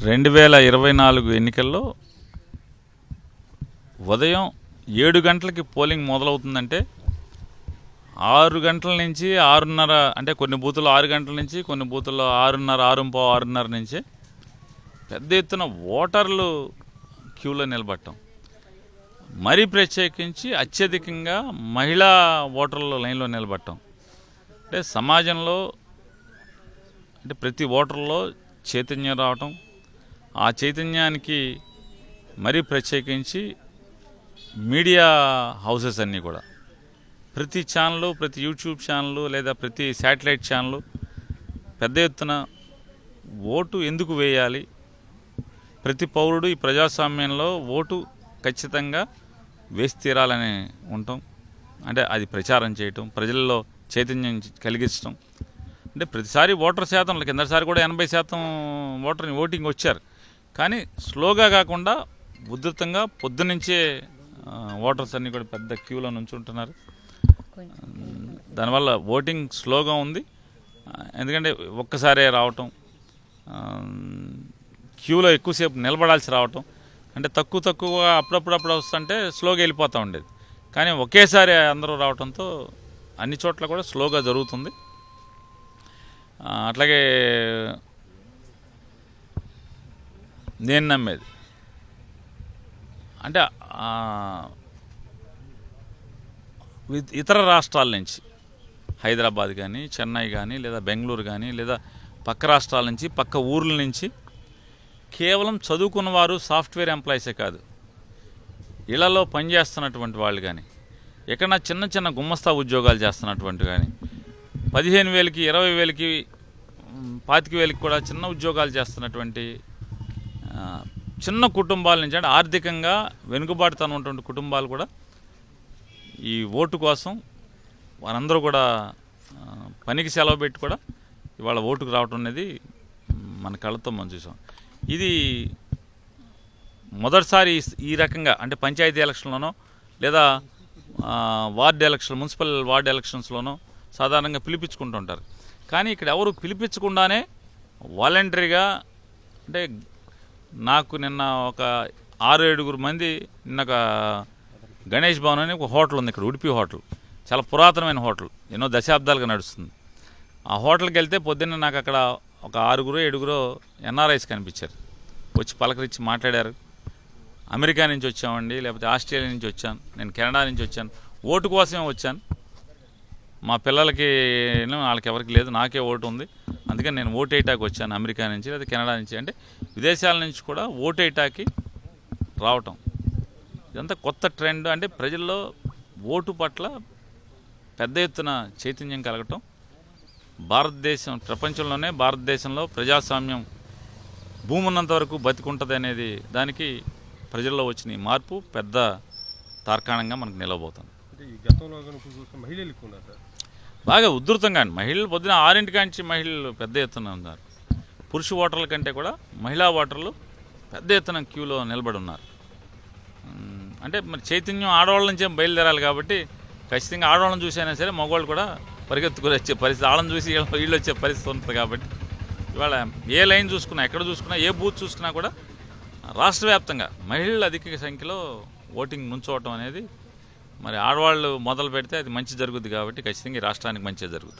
2024 ఎన్నికల్లో ఉదయం 7 గంటలకి పోలింగ్ మొదలవుతుందంటే 6 గంటల నుంచి 6:30 అంటే కొన్ని బూతుల్లో 6 గంటల నుంచి కొన్ని బూతుల్లో 6:30 6:30 నుంచి పెద్ద ఎత్తున ఓటర్లు క్యూలో నిలబడటం, మరీ ప్రత్యేకించి అత్యధికంగా మహిళా ఓటర్లు లైన్లో నిలబడటం. అంటే సమాజంలో అంటే ప్రతి ఓటర్లో చైతన్యం రావటం, ఆ చైతన్యానికి మరీ ప్రత్యేకించి మీడియా హౌసెస్ అన్నీ కూడా ప్రతి ఛానళ్ళు, ప్రతి యూట్యూబ్ ఛానళ్ళు లేదా ప్రతి శాటిలైట్ ఛానళ్ళు పెద్ద ఎత్తున ఓటు ఎందుకు వేయాలి, ప్రతి పౌరుడు ఈ ప్రజాస్వామ్యంలో ఓటు ఖచ్చితంగా వేసి తీరాలని ఉండటం, అంటే అది ప్రచారం చేయటం, ప్రజల్లో చైతన్యం కలిగించడం. అంటే ప్రతిసారి ఓటర్ శాతం కిందసారి కూడా 80% ఓటింగ్ వచ్చారు, కానీ స్లోగా కాకుండా ఉధృతంగా పొద్దునుంచే ఓటర్స్ అన్నీ కూడా పెద్ద క్యూలో నుంచుంటున్నారు. దానివల్ల ఓటింగ్ స్లోగా ఉంది. ఎందుకంటే ఒక్కసారే రావటం, క్యూలో ఎక్కువసేపు నిలబడాల్సి రావటం, అంటే తక్కువగా అప్పుడప్పుడు వస్తుంటే స్లోగా వెళ్ళిపోతూ ఉండేది. కానీ ఒకేసారి అందరూ రావడంతో అన్ని చోట్ల కూడా స్లోగా జరుగుతుంది. అట్లాగే నేను నమ్మేది అంటే ఇతర రాష్ట్రాల నుంచి హైదరాబాద్ కానీ, చెన్నై కానీ, లేదా బెంగళూరు కానీ, లేదా పక్క రాష్ట్రాల నుంచి, పక్క ఊర్ల నుంచి కేవలం చదువుకున్న వారు, సాఫ్ట్వేర్ ఎంప్లాయీసే కాదు, ఇళ్లలో పనిచేస్తున్నటువంటి వాళ్ళు కానీ, ఎక్కడన్నా చిన్న గుమ్మస్తా ఉద్యోగాలు చేస్తున్నటువంటి కానీ, 15,000కి 20,000కి 25,000కి కూడా చిన్న ఉద్యోగాలు చేస్తున్నటువంటి చిన్న కుటుంబాల నుంచి, అంటే ఆర్థికంగా వెనుకబాటుతనం ఉన్నటువంటి కుటుంబాలు కూడా ఈ ఓటు కోసం వారందరూ కూడా పనికి సెలవు పెట్టి కూడా ఇవాళ ఓటుకు రావటం అనేది మన కళ్ళతో మనం చూసాం. ఇది మొదటిసారి ఈ రకంగా అంటే పంచాయతీ ఎలక్షన్లోనో లేదా మున్సిపల్ వార్డ్ ఎలక్షన్స్లోనో సాధారణంగా పిలిపించుకుంటుంటారు. కానీ ఇక్కడ ఎవరు పిలిపించకుండానే వాలంటరీగా, అంటే నాకు నిన్న ఒక 6-7 మంది, నిన్న ఒక గణేష్ భవన్ అని ఒక హోటల్ ఉంది ఇక్కడ, ఉడిపి హోటల్, చాలా పురాతనమైన హోటల్, ఎన్నో దశాబ్దాలుగా నడుస్తుంది. ఆ హోటల్కి వెళ్తే పొద్దున్న నాకు అక్కడ ఒక 6-7 ఎన్ఆర్ఐస్ కనిపించారు. వచ్చి పలకరించి మాట్లాడారు. అమెరికా నుంచి వచ్చామండి, లేకపోతే ఆస్ట్రేలియా నుంచి వచ్చాను, నేను కెనడా నుంచి వచ్చాను, ఓటు కోసమే వచ్చాను, మా పిల్లలకి వాళ్ళకి ఎవరికి లేదు, నాకే ఓటు ఉంది, అందుకని నేను ఓటేటాకి వచ్చాను అమెరికా నుంచి లేదా కెనడా నుంచి. అంటే విదేశాల నుంచి కూడా ఓటేటాకి రావటం, ఇదంతా కొత్త ట్రెండ్. అంటే ప్రజల్లో ఓటు పట్ల పెద్ద ఎత్తున చైతన్యం కలగటం, ప్రపంచంలోనే భారతదేశంలో ప్రజాస్వామ్యం భూమి ఉన్నంత వరకు బతికుంటుంది అనేది దానికి ప్రజల్లో వచ్చిన ఈ మార్పు పెద్ద తార్కాణంగా మనకు నిలవబోతుంది. బాగా ఉధృతంగా మహిళలు పొద్దున 6 నుంచి మహిళలు పెద్ద ఎత్తున ఉన్నారు. పురుష ఓటర్ల కంటే కూడా మహిళా ఓటర్లు పెద్ద ఎత్తున క్యూలో నిలబడి ఉన్నారు. అంటే మరి చైతన్యం ఆడవాళ్ళ నుంచే బయలుదేరాలి కాబట్టి ఖచ్చితంగా ఆడవాళ్ళని చూసైనా సరే మగవాళ్ళు కూడా పరిగెత్తుకుని వచ్చే పరిస్థితి, వాళ్ళని చూసి వీళ్ళు వచ్చే పరిస్థితి ఉంటుంది. కాబట్టి ఇవాళ ఏ లైన్ చూసుకున్నా, ఎక్కడ చూసుకున్నా, ఏ బూత్ చూసుకున్నా కూడా రాష్ట్ర వ్యాప్తంగా మహిళలు అధిక సంఖ్యలో ఓటింగ్ నుంచోవటం అనేది, మరి ఆడవాళ్ళు మొదలు పెడితే అది మంచి జరుగుద్ది. కాబట్టి ఖచ్చితంగా ఈ రాష్ట్రానికి మంచిగా జరుగుతుంది.